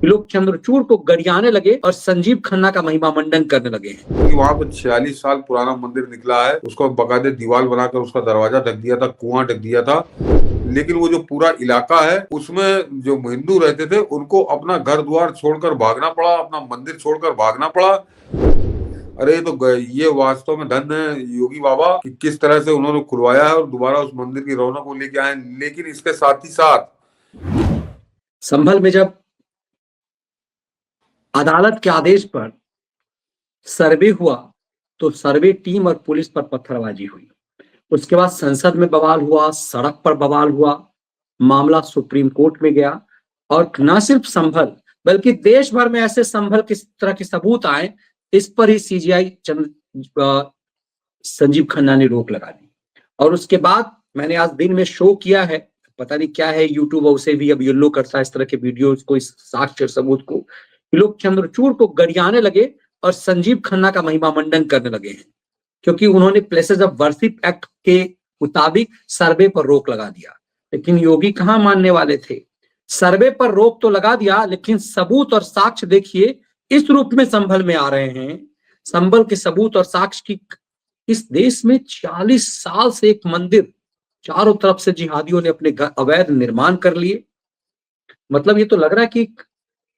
लोग चंद्रचूड़ को गरियाने लगे और संजीव खन्ना का महिमा मंडन करने लगे हैं। वहां पर 46 साल पुराना मंदिर निकला है, उसको बकायदे दीवार बनाकर उसका दरवाजा ढक दिया था, कुआं ढक दिया था। लेकिन वो जो पूरा इलाका है उसमें जो हिंदू रहते थे उनको अपना घर द्वार छोड़कर भागना पड़ा, अपना मंदिर छोड़कर भागना पड़ा। अरे तो ये वास्तव में धन है योगी बाबा कि किस तरह से उन्होंने खुलवाया है और दोबारा उस मंदिर की रौनक को लेके आए। लेकिन इसके साथ ही साथ संभल में जब अदालत के आदेश पर सर्वे हुआ तो सर्वे टीम और पुलिस पर पत्थरबाजी हुई। उसके बाद संसद में बवाल हुआ, सड़क पर बवाल हुआ, मामला सुप्रीम कोर्ट में गया और न सिर्फ संभल बल्कि देश भर में ऐसे संभल किस तरह के सबूत आए, इस पर ही सीजीआई संजीव खन्ना ने रोक लगा दी। और उसके बाद मैंने आज दिन में शो किया है, पता नहीं क्या है, यूट्यूब उसे भी अब येलो करता है इस तरह के वीडियोस को, इस साक्ष्य सबूत को। लोग चंद्रचूड़ को गरियाने लगे और संजीव खन्ना का महिमा मंडन करने लगे हैं क्योंकि उन्होंने प्लेसेस ऑफ वर्शिप एक्ट के मुताबिक सर्वे पर रोक लगा दिया। लेकिन योगी कहां मानने वाले थे। सर्वे पर रोक तो लगा दिया लेकिन सबूत और साक्ष्य देखिए इस रूप में संभल में आ रहे हैं। संभल के सबूत और साक्ष्य की इस देश में 40 साल से एक मंदिर, चारों तरफ से जिहादियों ने अपने अवैध निर्माण कर लिए। मतलब ये तो लग रहा है कि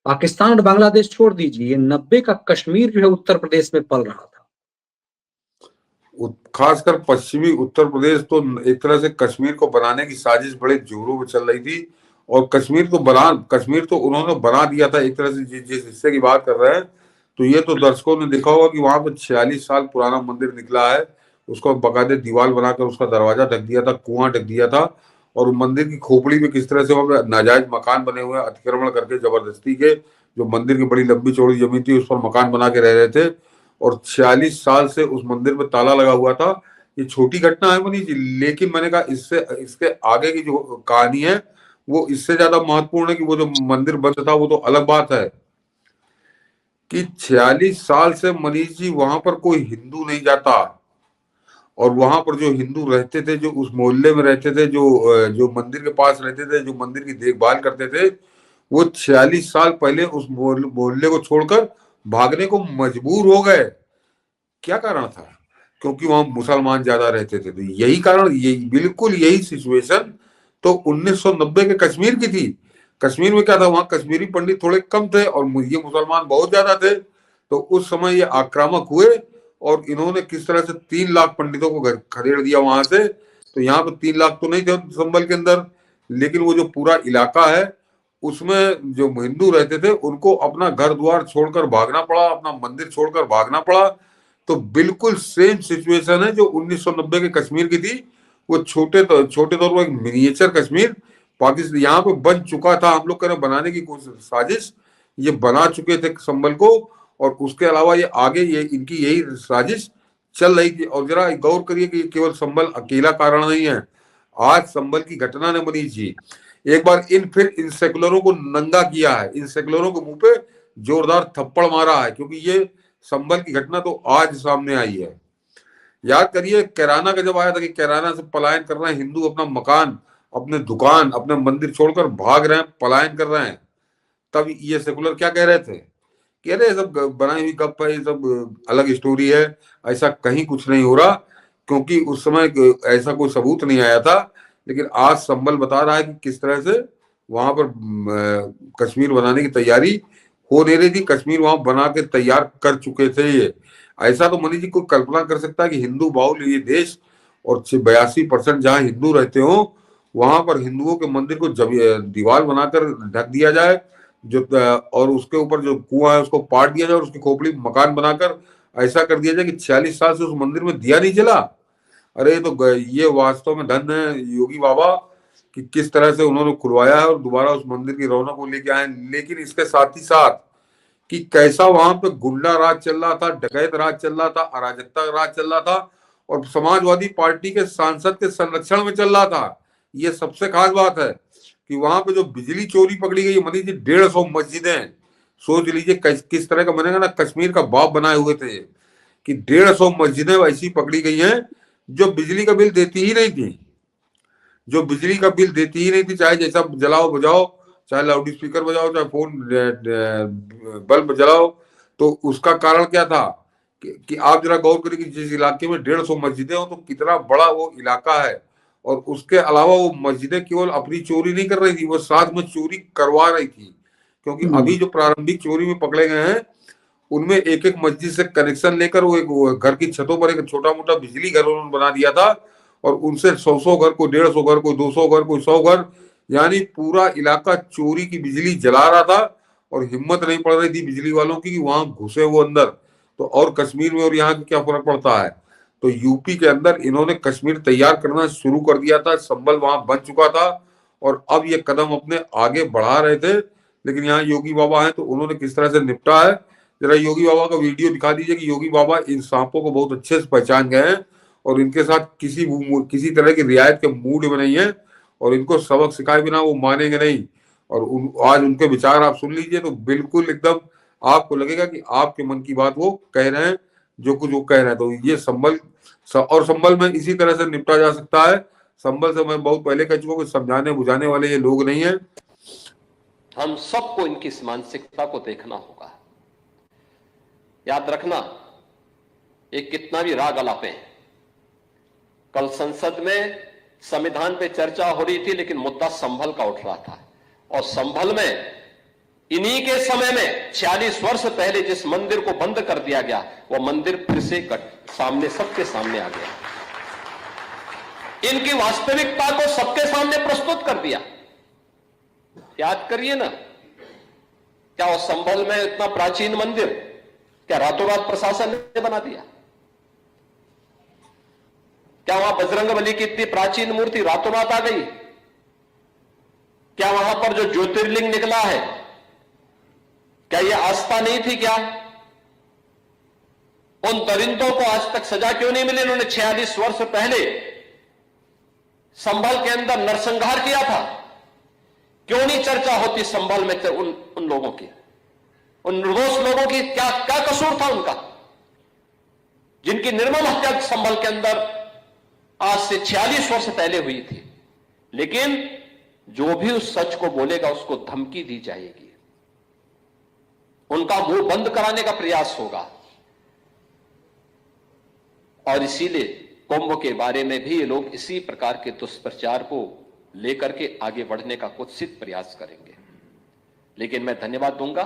पाकिस्तान और बांग्लादेश छोड़ दीजिए, 90 का कश्मीर जो है उत्तर प्रदेश में पल रहा था। खासकर पश्चिमी उत्तर प्रदेश तो एक तरह से कश्मीर को बनाने की साजिश बड़े जोरों में चल रही थी। और कश्मीर तो उन्होंने बना दिया था एक तरह से। जिस हिस्से की बात कर रहे हैं तो ये तो दर्शकों ने देखा होगा कि वहां पर 46 साल पुराना मंदिर निकला है, उसको बकायदे दीवार बनाकर उसका दरवाजा ढक दिया था, कुआं ढक दिया था। और मंदिर की खोपड़ी में किस तरह से वहां पर नाजायज मकान बने हुए अतिक्रमण करके जबरदस्ती के, जो मंदिर की बड़ी लंबी चौड़ी जमीन थी उस पर मकान बना के रह रहे थे। और 46 साल से उस मंदिर में ताला लगा हुआ था। ये छोटी घटना है मनीष जी, लेकिन मैंने कहा इसके आगे की जो कहानी है वो इससे ज्यादा महत्वपूर्ण है कि वो जो मंदिर बंद था वो तो अलग बात है कि 46 साल से मनीष जी वहां पर कोई हिंदू नहीं जाता। और वहां पर जो हिंदू रहते थे, जो उस मोहल्ले में रहते थे, जो मंदिर के पास रहते थे, जो मंदिर की देखभाल करते थे, वो 46 साल पहले उस मोहल्ले को छोड़कर भागने को मजबूर हो गए। क्या कारण था? क्योंकि वहां मुसलमान ज्यादा रहते थे। तो यही कारण, बिल्कुल यही सिचुएशन तो 1990 के कश्मीर की थी। कश्मीर में क्या था, वहां कश्मीरी पंडित थोड़े कम थे और ये मुसलमान बहुत ज्यादा थे। तो उस समय ये आक्रामक हुए और इन्होंने किस तरह से 3 लाख पंडितों को खदेड़ दिया वहां से। तो यहाँ पे 3 लाख तो नहीं थे संभल के अंदर, लेकिन वो जो पूरा इलाका है उसमें जो हिंदू रहते थे उनको अपना घर द्वार छोड़कर भागना पड़ा, अपना मंदिर छोड़कर भागना पड़ा। तो बिल्कुल सेम सिचुएशन है जो 1990 के कश्मीर की थी। वो छोटे तौर पर एक मिनिएचर कश्मीर पाकिस्तान यहाँ पे बन चुका था। हम लोग कह रहे बनाने की कोशिश, साजिश ये बना चुके थे संभल को। और उसके अलावा ये आगे ये इनकी यही साजिश चल रही थी। और जरा गौर करिए कि केवल संभल अकेला कारण नहीं है। आज संभल की घटना ने मनीष जी एक बार फिर इन सेकुलरों को नंगा किया है, इन सेकुलरों के मुंह पे जोरदार थप्पड़ मारा है, क्योंकि ये संभल की घटना तो आज सामने आई है। याद करिए कैराना का जब आया था कि कैराना से पलायन कर रहे हैं हिंदू, अपना मकान, अपने दुकान, अपने मंदिर छोड़कर भाग रहे हैं, पलायन कर रहे हैं। तब ये सेकुलर क्या कह रहे थे? कह रहे सब बनाई हुई गप है, ये सब अलग स्टोरी है, ऐसा कहीं कुछ नहीं हो रहा, क्योंकि उस समय ऐसा कोई सबूत नहीं आया था। लेकिन आज संभल बता रहा है कि किस तरह से वहां पर कश्मीर बनाने की तैयारी हो नहीं रही थी। कश्मीर वहां बना के तैयार कर चुके थे। ये ऐसा तो मनीष जी कोई कल्पना कर सकता है कि हिंदू बाहुल्य ये देश और 82% जहां हिंदू रहते हो वहां पर हिंदुओं के मंदिर को दीवार बनाकर ढक दिया जाए, जो और उसके ऊपर जो कुआं है उसको पाट दिया जाए और उसकी खोपड़ी मकान बनाकर ऐसा कर दिया जाए कि 46 साल से उस मंदिर में दिया नहीं जला। अरे तो ये वास्तव में धन है योगी बाबा कि किस तरह से उन्होंने खुलवाया है और दोबारा उस मंदिर की रौनक को लेके आए। लेकिन इसके साथ ही साथ कि कैसा वहां पे गुंडा राज चल रहा था, डकैत राज चल रहा था, अराजकता राज चल रहा था और समाजवादी पार्टी के सांसद के संरक्षण में चल रहा था। ये सबसे खास बात है कि वहां पे जो बिजली चोरी पकड़ी गई, मान लीजिए 150 मस्जिदें, सोच लीजिए किस तरह का बनेगा ना, कश्मीर का बाप बनाए हुए थे कि 150 मस्जिदें ऐसी पकड़ी गई हैं जो बिजली का बिल देती ही नहीं थी, जो बिजली का बिल देती ही नहीं थी, चाहे जैसा जलाओ बुझाओ, चाहे लाउड स्पीकर बजाओ, चाहे फोन बल्ब जलाओ। तो उसका कारण क्या था कि आप जरा गौर करें कि जिस इलाके में 150 मस्जिदें हो तो कितना बड़ा वो इलाका है, और उसके अलावा वो मस्जिदें केवल अपनी चोरी नहीं कर रही थी, वो साथ में चोरी करवा रही थी। क्योंकि अभी जो प्रारंभिक चोरी में पकड़े गए हैं उनमें एक एक मस्जिद से कनेक्शन लेकर वो घर की छतों पर एक छोटा मोटा बिजली घर उन्होंने बना दिया था, और उनसे 100 घर, कोई 150 घर, कोई 200 घर, कोई 100 घर, यानी पूरा इलाका चोरी की बिजली जला रहा था। और हिम्मत नहीं पड़ रही थी बिजली वालों की कि वहां घुसे वो अंदर। तो और कश्मीर में और यहाँ का क्या फर्क पड़ता है। तो यूपी के अंदर इन्होंने कश्मीर तैयार करना शुरू कर दिया था, संभल वहां बन चुका था, और अब ये कदम अपने आगे बढ़ा रहे थे। लेकिन यहाँ योगी बाबा हैं तो उन्होंने किस तरह से निपटा है, जरा योगी बाबा का वीडियो दिखा दीजिए कि योगी बाबा इन सांपों को बहुत अच्छे से पहचान गए हैं और इनके साथ किसी तरह की रियायत के मूड में नहीं है, और इनको सबक सिखाए बिना वो मानेंगे नहीं। और आज उनके विचार आप सुन लीजिए तो बिल्कुल एकदम आपको लगेगा कि आपके मन की बात वो कह रहे हैं, जो कुछ वो कह रहे हैं। तो ये संभल में इसी तरह से निपटा जा सकता है। संभल से मैं बहुत पहले कह चुका हूँ कि समझाने बुझाने वाले ये लोग नहीं है। हम सबको इनकी इस मानसिकता को देखना होगा। याद रखना, ये कितना भी राग अलापे, कल संसद में संविधान पे चर्चा हो रही थी लेकिन मुद्दा संभल का उठ रहा था, और संभल में इन्हीं के समय में 46 वर्ष पहले जिस मंदिर को बंद कर दिया गया वो मंदिर फिर से सामने, सबके सामने आ गया। इनकी वास्तविकता को सबके सामने प्रस्तुत कर दिया। याद करिए ना, क्या वो संभल में इतना प्राचीन मंदिर क्या रातों रात प्रशासन ने बना दिया? क्या वहां बजरंगबली की इतनी प्राचीन मूर्ति रातों रात आ गई? क्या वहां पर जो ज्योतिर्लिंग निकला है, क्या यह आस्था नहीं थी? क्या उन दरिंदों को आज तक सजा क्यों नहीं मिली? उन्होंने 46 वर्ष पहले संभल के अंदर नरसंहार किया था। क्यों नहीं चर्चा होती संभल में उन लोगों की, उन निर्दोष लोगों की? क्या क्या कसूर था उनका, जिनकी निर्मम हत्या संभल के अंदर आज से 46 वर्ष पहले हुई थी? लेकिन जो भी उस सच को बोलेगा उसको धमकी दी जाएगी, उनका मुंह बंद कराने का प्रयास होगा। और इसीलिए कुंभ के बारे में भी ये लोग इसी प्रकार के दुष्प्रचार को लेकर के आगे बढ़ने का कुत्सित प्रयास करेंगे। लेकिन मैं धन्यवाद दूंगा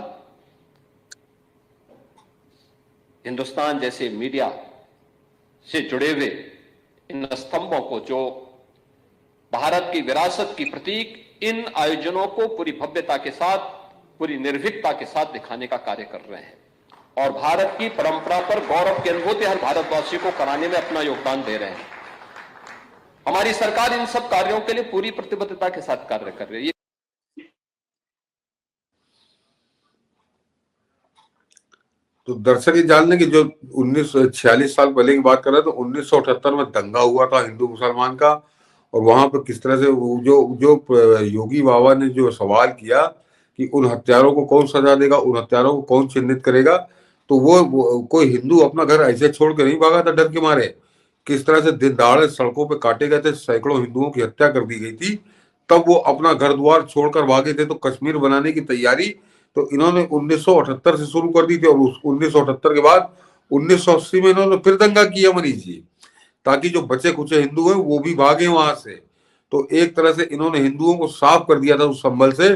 हिंदुस्तान जैसे मीडिया से जुड़े हुए इन स्तंभों को, जो भारत की विरासत की प्रतीक इन आयोजनों को पूरी भव्यता के साथ, पूरी निर्भीकता के साथ दिखाने का कार्य कर रहे हैं, और भारत की परंपरा पर गौरव की अनुभूति हर भारतवासी को कराने में अपना योगदान दे रहे हैं। हमारी सरकार इन सब कार्यों के लिए पूरी प्रतिबद्धता के साथ कार्य कर रही है। तो दर्शक ये जान लें कि जो 1946 साल पहले की बात कर रहे हैं, तो 1978 में दंगा हुआ था हिंदू मुसलमान का, और वहां पर किस तरह से जो योगी बाबा ने जो सवाल किया कि उन हत्यारों को कौन सजा देगा, उन हत्यारों को कौन चिन्हित करेगा, तो वो कोई हिंदू अपना घर ऐसे छोड़ के नहीं भागा था डर के मारे। किस तरह से दिन दहाड़े सड़कों पे काटे गए थे, सैकड़ों हिंदुओं की हत्या कर दी गई थी, तब वो अपना घर द्वार छोड़कर भागे थे। तो कश्मीर बनाने की तैयारी तो इन्होंने 1978 से शुरू कर दी थी, और 1978 के बाद 1980 में इन्होंने फिर दंगा किया मनीष जी, ताकि जो बचे कुचे हिंदू हैं वो भी भागे वहां से। तो एक तरह से इन्होंने हिंदुओं को साफ कर दिया था उस संभल से।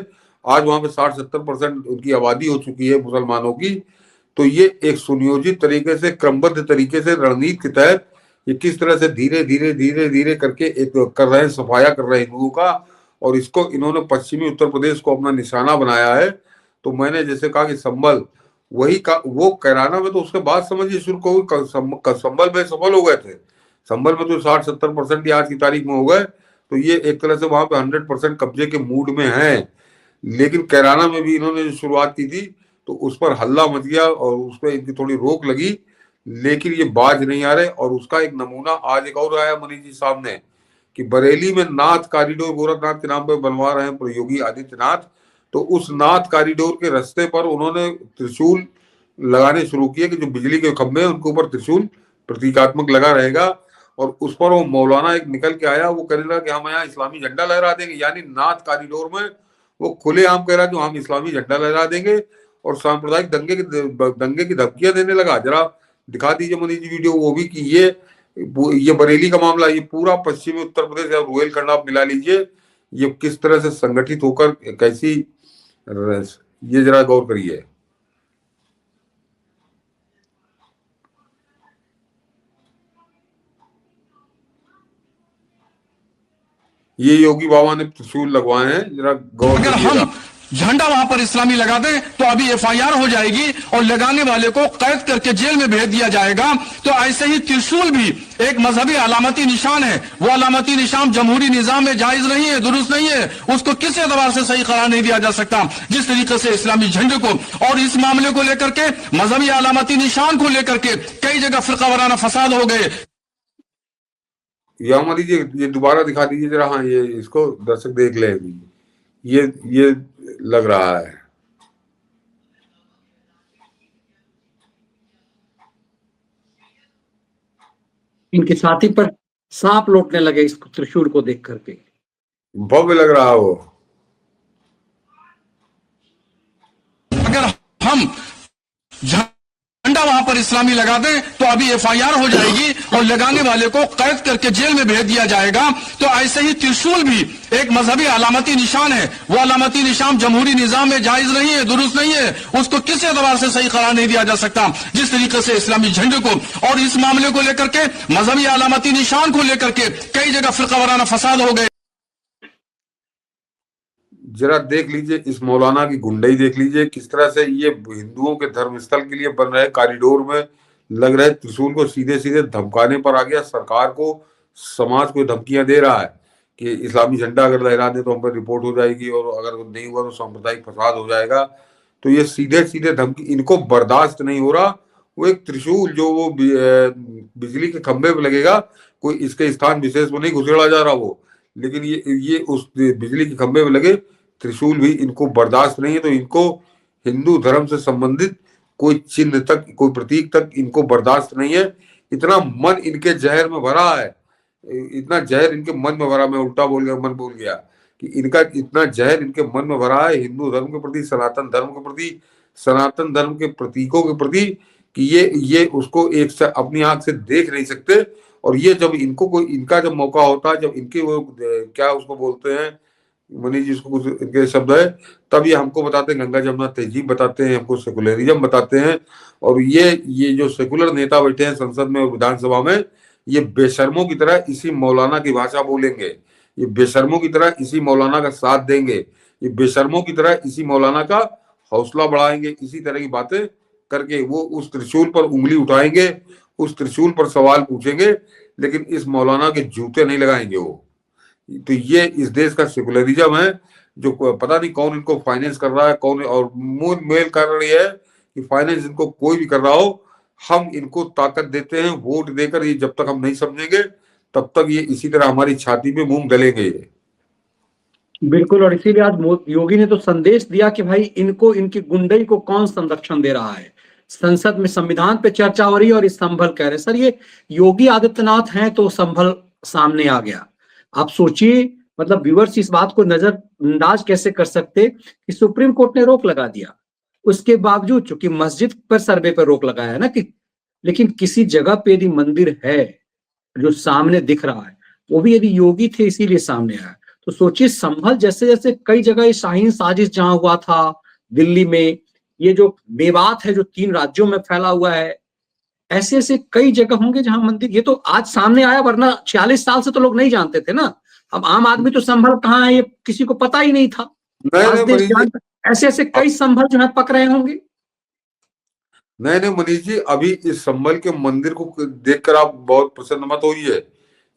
आज वहां पे 60-70% उनकी आबादी हो चुकी है मुसलमानों की। तो ये एक सुनियोजित तरीके से, क्रमबद्ध तरीके से, रणनीति के तहत ये किस तरह से धीरे धीरे धीरे धीरे करके एक कर रहे हैं, सफाया कर रहे हैं हिंदुओं का, और इसको इन्होंने पश्चिमी उत्तर प्रदेश को अपना निशाना बनाया है। तो मैंने जैसे कहा कि संभल वही का वो कैराना में, तो उसके बाद समझिए शुरू को संभल में सफल हो गए थे। संभल में तो 60-70% आज की तारीख में हो गए। तो ये एक तरह से वहां पे 100% कब्जे के मूड में है। लेकिन कैराना में भी इन्होंने जो शुरुआत की थी तो उस पर हल्ला मच गया और उस पर इनकी थोड़ी रोक लगी, लेकिन ये बाज नहीं आ रहे। और उसका एक नमूना आज एक और आया मनीष जी सामने कि बरेली में नाथ कॉरिडोर गोरखनाथ के नाम पर बनवा रहे हैं योगी आदित्यनाथ। तो उस नाथ कॉरिडोर के रास्ते पर उन्होंने त्रिशूल लगाने शुरू किए कि जो बिजली के खंभे हैं उनके ऊपर त्रिशूल प्रतीकात्मक लगा रहेगा। और उस पर वो मौलाना एक निकल के आया, वो कहने लगा कि हम यहाँ इस्लामी झंडा लहरा देंगे, यानी नाथ कॉरिडोर में वो खुलेआम कह रहा है जो हम इस्लामी झंडा लहरा देंगे और सांप्रदायिक दंगे की धमकियां देने लगा। जरा दिखा दीजिए मनीष जी वीडियो वो भी कि ये बरेली का मामला, ये पूरा पश्चिमी उत्तर प्रदेश या रुहेलखंड आप मिला लीजिए, ये किस तरह से संगठित होकर कैसी, ये जरा गौर करिए। ये योगी बाबा ने त्रिशूल लगवाए हैं, जरा गौर अगर करिएगा। हम झंडा वहां पर इस्लामी लगा दें तो अभी एफआईआर हो जाएगी और लगाने वाले को कैद करके जेल में भेज दिया जाएगा। तो ऐसे ही त्रिशूल भी एक मजहबी अलामती निशान है। वो अलामती निशान जमहूरी निजाम में जायज नहीं है, दुरुस्त नहीं है, उसको किसी एतबार से सही करार नहीं दिया जा सकता। जिस तरीके से इस्लामी झंडे को और इस मामले को लेकर के, मजहबी अलामती निशान को लेकर के कई जगह फिरका वाराना फसाद हो गए। या हमारी ये दोबारा दिखा दीजिए जरा। हाँ, ये इसको दर्शक देख ले। ये लग रहा है। इनके छाती पर सांप लौटने लगे इस त्रिशूल को देख करके। भव्य लग रहा है वो। अगर हम झंडा वहां पर इस्लामी लगा दें तो अभी एफआईआर हो जाएगी और लगाने वाले को कैद करके जेल में भेज दिया जाएगा। तो ऐसे ही त्रिशूल भी एक मजहबी अलामती निशान है। वो अलामती निशान जमहूरी निजाम में जायज नहीं है, दुरुस्त नहीं है, उसको किसी एतबार से सही करार नहीं दिया जा सकता। जिस तरीके से इस्लामी झंडे को और इस मामले को लेकर के, मजहबी अलामती निशान को लेकर के कई जगह फिरका वाराना फसाद हो गए। जरा देख लीजिए इस मौलाना की गुंडई, देख लीजिए किस तरह से ये हिंदुओं के धर्म स्थल के लिए बन रहे कॉरिडोर में लग रहे त्रिशूल को सीधे सीधे धमकाने पर आ गया। सरकार को, समाज को धमकियां दे रहा है कि इस्लामी झंडा अगर लहरा दे तो हम पर रिपोर्ट हो जाएगी और अगर नहीं हुआ तो सांप्रदायिक फसाद हो जाएगा। तो ये सीधे सीधे धमकी, इनको बर्दाश्त नहीं हो रहा। वो एक त्रिशूल जो वो बिजली के खंभे पे लगेगा, कोई इसके स्थान विशेष में नहीं घुसेड़ा जा रहा वो, लेकिन ये उस बिजली के खंभे पे लगे त्रिशूल भी इनको बर्दाश्त नहीं है। तो इनको हिंदू धर्म से संबंधित कोई चिन्ह तक, कोई प्रतीक तक इनको बर्दाश्त नहीं है। इतना मन इनके जहर में भरा है, इतना जहर इनके मन में भरा, मैं उल्टा बोल गया, मन बोल गया कि इनका इतना जहर इनके मन में भरा है हिंदू धर्म के प्रति, सनातन धर्म के प्रति, सनातन धर्म के प्रतीकों के प्रति, कि ये उसको एक अपनी आंख से देख नहीं सकते। और ये जब इनको कोई, इनका जब मौका होता है, जब इनके वो क्या उसको बोलते हैं मनीष जी, उसको कुछ इनके शब्द है, तब ये हमको बताते हैं गंगा जमुना तहजीब बताते हैं, हमको सेकुलरिज्म बताते हैं। और ये जो सेकुलर नेता बैठे हैं संसद में और विधानसभा में, ये बेशर्मों की तरह इसी मौलाना की भाषा बोलेंगे, ये बेशर्मों की तरह इसी मौलाना का साथ देंगे, ये बेशर्मों की तरह इसी मौलाना का हौसला बढ़ाएंगे। इसी तरह की बातें करके वो उस त्रिशूल पर उंगली उठाएंगे, उस त्रिशूल पर सवाल पूछेंगे, लेकिन इस मौलाना के जूते नहीं लगाएंगे वो। तो ये इस देश का सेकुलरिज्म है, जो पता नहीं कौन इनको फाइनेंस कर रहा है, कौन, और मूल मेल कर रही है कि फाइनेंस इनको कोई भी कर रहा हो, हम इनको ताकत देते हैं वोट देकर। ये जब तक हम नहीं समझेंगे तब तक ये इसी तरह हमारी छाती में मूंग डलेंगे। बिल्कुल, और इसीलिए आज योगी ने तो संदेश दिया कि भाई इनको, इनकी गुंडई को कौन संरक्षण दे रहा है। संसद में संविधान पे चर्चा हो रही है और इस संभल कह रहे, सर ये योगी आदित्यनाथ हैं तो संभल सामने आ गया। आप सोचिए, मतलब व्यूअर्स इस बात को नजरअंदाज कैसे कर सकते कि सुप्रीम कोर्ट ने रोक लगा दिया, उसके बावजूद, चूंकि मस्जिद पर सर्वे पर रोक लगाया है ना, कि लेकिन किसी जगह पे यदि मंदिर है जो सामने दिख रहा है, वो भी यदि योगी थे इसीलिए सामने आया, तो सोचिए संभल जैसे जैसे कई जगह शाहीन साजिश जहां हुआ था दिल्ली में, ये जो मेवात है जो 3 राज्यों में फैला हुआ है, ऐसे ऐसे कई जगह होंगे जहां मंदिर, ये तो आज सामने आया, वरना 46 साल से तो लोग नहीं जानते थे ना। अब आम आदमी तो संभल कहाँ है ये किसी को पता ही नहीं था। आज देश ऐसे ऐसे कई संभल जो है पक रहे होंगे। नहीं मनीष जी, अभी इस संभल के मंदिर को देखकर आप बहुत प्रसन्न मत होइए।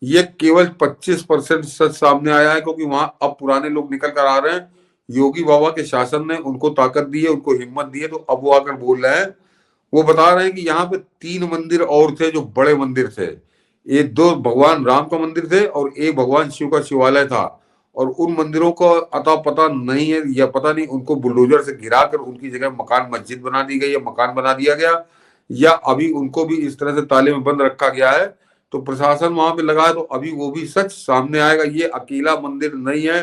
ये केवल 25% सच सामने आया है, क्योंकि वहां अब पुराने लोग निकल कर आ रहे हैं। योगी बाबा के शासन ने उनको ताकत दी है, उनको हिम्मत दी है, तो अब वो आकर बोल रहे हैं। वो बता रहे हैं कि यहाँ पे 3 मंदिर और थे जो बड़े मंदिर थे। एक 2 भगवान राम का मंदिर थे और एक भगवान शिव का शिवालय था, और उन मंदिरों को अता पता नहीं है, या पता नहीं उनको बुलडोजर से गिराकर उनकी जगह मकान मस्जिद बना दी गई, या मकान बना दिया गया, या अभी उनको भी इस तरह से ताले में बंद रखा गया है। तो प्रशासन वहां पे लगा है, तो अभी वो भी सच सामने आएगा। ये अकेला मंदिर नहीं है,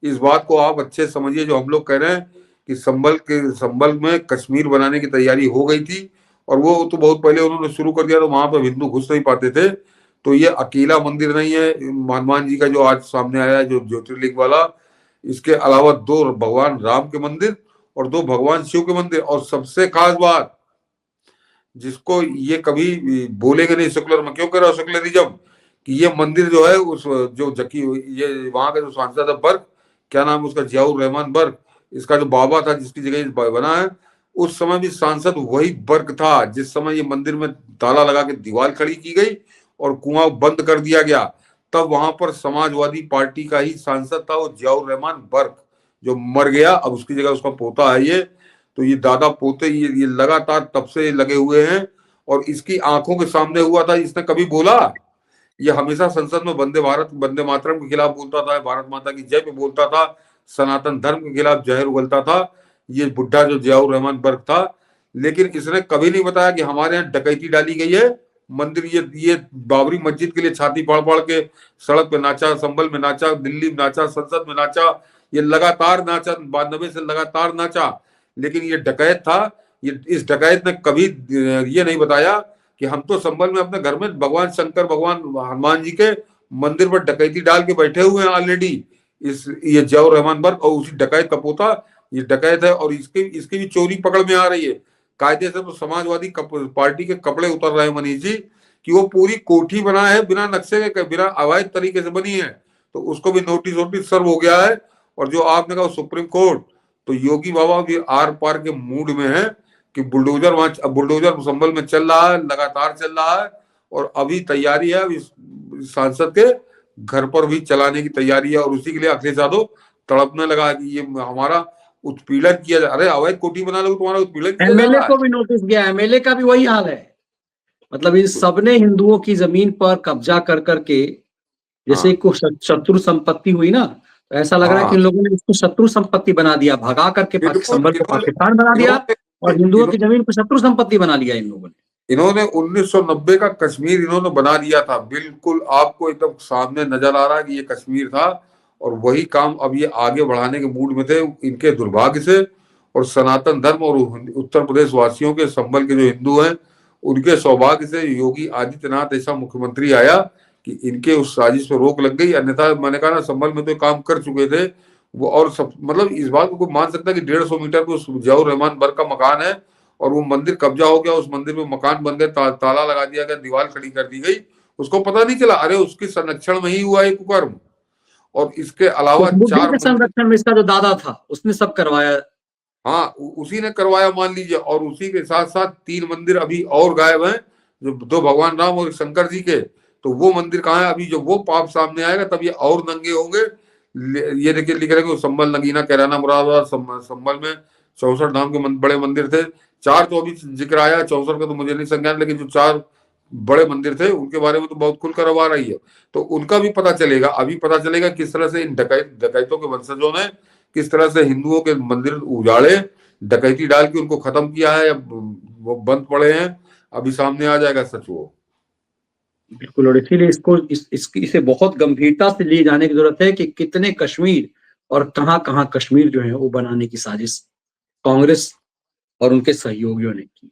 इस बात को आप अच्छे से समझिए जो हम लोग कह रहे हैं कि संभल में कश्मीर बनाने की तैयारी हो गई थी, और वो तो बहुत पहले उन्होंने शुरू कर दिया, तो वहां पर हिंदू घुस नहीं पाते थे। तो ये अकेला मंदिर नहीं है हनुमान जी का जो आज सामने आया है, जो ज्योतिर्लिंग वाला। इसके अलावा 2 भगवान राम के मंदिर और 2 भगवान शिव के मंदिर, और सबसे खास बात जिसको ये कभी बोलेंगे नहीं सेकुलर, मैं क्यों कह रहा हूँ सेकुलरिज्म, कि ये मंदिर जो है उस जो जकी ये वहां का जो सांसद है बर्क, क्या नाम है उसका, जियाउर रहमान बर्क, इसका जो बाबा था जिसकी जगह ये बना है, उस समय भी सांसद वही बर्क था जिस समय ये मंदिर में ताला लगा के दीवार खड़ी की गई और कुआं बंद कर दिया गया। तब वहां पर समाजवादी पार्टी का ही सांसद था वो जियाउर रहमान बर्क, जो मर गया। अब उसकी जगह उसका पोता है ये। तो ये दादा पोते ये लगातार तब से लगे हुए हैं, और इसकी आंखों के सामने हुआ था। इसने कभी बोला? ये हमेशा संसद में वंदे मातरम के खिलाफ बोलता था, भारत माता की जय पे बोलता था, सनातन धर्म के खिलाफ जहर उगलता था, ये बुढ़ा जो जियाउर रहमान बर्क था। लेकिन इसने कभी नहीं बताया कि हमारे यहाँ डकैती डाली गई है मंदिर, ये बाबरी मस्जिद के लिए छाती फाड़ फाड़ के सड़क पे नाचा, संभल में नाचा, दिल्ली में नाचा, संसद में नाचा, ये लगातार नाचा, 92 से लगातार नाचा। लेकिन ये डकैत था। ये इस डकैत ने कभी ये नहीं बताया कि हम तो संभल में अपने घर में भगवान शंकर, भगवान हनुमान जी के मंदिर पर डकैती डाल के बैठे हुए हैं ऑलरेडी। ये जियाउर रहमान बर्क और उसी डकैत का पोता ये डकैत है, और इसकी भी चोरी पकड़ में आ रही है। कायदे से तो समाजवादी पार्टी के कपड़े उतर रहे हैं मनीष जी, कि वो पूरी कोठी बना है बिना नक्शे के, बिना अवैध तरीके से बनी है, तो उसको भी नोटिस सर्व हो गया है। और जो आपने कहा सुप्रीम कोर्ट, तो योगी बाबा भी आर पार के मूड में है कि बुलडोजर संभल में चल रहा है, लगातार चल रहा है, और अभी तैयारी है इस सांसद के घर पर भी चलाने की तैयारी है। और उसी के लिए अखिलेश यादव तड़पने लगा कि ये हमारा उत्पीड़न किया जा। अरे अवैध कोठी बना लो, तुम्हारा उत्पीड़न किया जा रहा है। एमएलए को भी नोटिस गया, एमएलए का भी वही हाल है। मतलब इन सबने हिंदुओं की जमीन पर कब्जा कर करके, जैसे को शत्रु संपत्ति हुई ना, तो ऐसा लग रहा है कि इन लोगों ने इसको शत्रु संपत्ति बना दिया, भगा करके संभल को पाकिस्तान बना दिया और हिंदुओं की जमीन को शत्रु संपत्ति बना लिया इन लोगों ने। इन्होंने 1990 का कश्मीर इन्होंने बना दिया था, बिल्कुल आपको एकदम सामने नजर आ रहा है कि ये कश्मीर था, और वही काम अब ये आगे बढ़ाने के मूड में थे। इनके दुर्भाग्य से और सनातन धर्म और उत्तर प्रदेश वासियों के, संभल के जो हिंदू हैं, उनके सौभाग्य से योगी आदित्यनाथ ऐसा मुख्यमंत्री आया कि इनके उस साजिश पर रोक लग गई। अन्यथा मैंने कहा ना, संभल में तो काम कर चुके थे वो, और सब मतलब इस बात को कोई मान सकता है कि 150 मीटर पे उस जियाउर रहमान बर्क का मकान है, और वो मंदिर कब्जा हो गया, उस मंदिर में मकान बन गए, ताला लगा दिया गया, दीवार खड़ी कर दी गई, उसको पता नहीं चला। अरे उसके संरक्षण में ही हुआ एक कुकर्म। और इसके अलावा तो 4 संरक्षण में इसका जो दादा था उसने सब करवाया। हाँ, उसी ने करवाया मान लीजिए। और उसी के साथ साथ 3 मंदिर अभी और गायब हैं, जो 2 भगवान राम और शंकर जी के। तो वो मंदिर कहाँ है? अभी जब वो पाप सामने आएगा तब ये और नंगे होंगे। ये देखिए लिख रहे हैं संभल, नगीना, कैराना, मुरादाबाद, संभल में 64 धाम के बड़े मंदिर थे। 4 तो अभी जिक्र आया, 64 का तो मुझे नहीं संज्ञान, लेकिन जो 4 बड़े मंदिर थे उनके बारे में तो बहुत खुलकर अब आ रही है। तो उनका भी पता चलेगा, अभी पता चलेगा किस तरह से इन डकैतों के वंशजों ने किस तरह से हिंदुओं के मंदिर उजाड़े, डकैती डाल के उनको खत्म किया है, या वो बंद पड़े हैं। अभी सामने आ जाएगा सच वो। बिल्कुल, और इसीलिए इसे बहुत गंभीरता से लिए जाने की जरूरत है कि कितने कश्मीर और कहाँ कश्मीर जो है वो बनाने की साजिश कांग्रेस और उनके सहयोगियों ने की।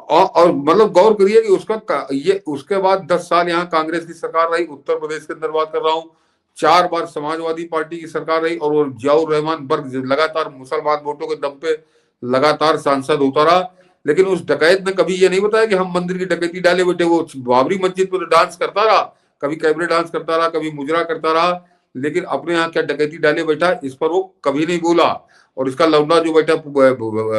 और मतलब गौर करिए कि ये उसके बाद 10 साल यहाँ कांग्रेस की सरकार रही, उत्तर प्रदेश के अंदर बात कर रहा हूँ। 4 बार समाजवादी पार्टी की सरकार रही, और वो जियाउर रहमान बर्क लगातार मुसलमान वोटों के दम पे लगातार सांसद होता रहा। लेकिन उस डकैत ने कभी ये नहीं बताया कि हम मंदिर की डकैती डाले बैठे। वो बाबरी मस्जिद पर डांस करता रहा, कभी कैबरे डांस करता रहा, कभी मुजरा करता रहा, लेकिन अपने यहाँ क्या डकैती डाले बैठा इस पर वो कभी नहीं बोला। और इसका लौंडा जो बैठा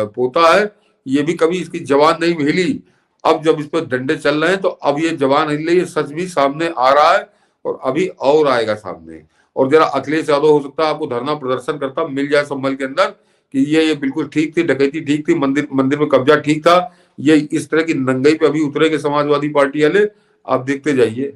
पोता है, ये भी कभी इसकी जबान नहीं हिली। अब जब इस पर डंडे चल रहे हैं तो अब ये जबान हिल रही है, सच भी सामने आ रहा है, और अभी और आएगा सामने। और जरा अखिलेश यादव हो सकता है आपको धरना प्रदर्शन करता मिल जाए संभल के अंदर कि ये बिल्कुल ठीक थी, डकैती ठीक थी, मंदिर में कब्जा ठीक था। ये इस तरह की नंगाई पे अभी उतरेंगे समाजवादी पार्टी वाले, आप देखते जाइए।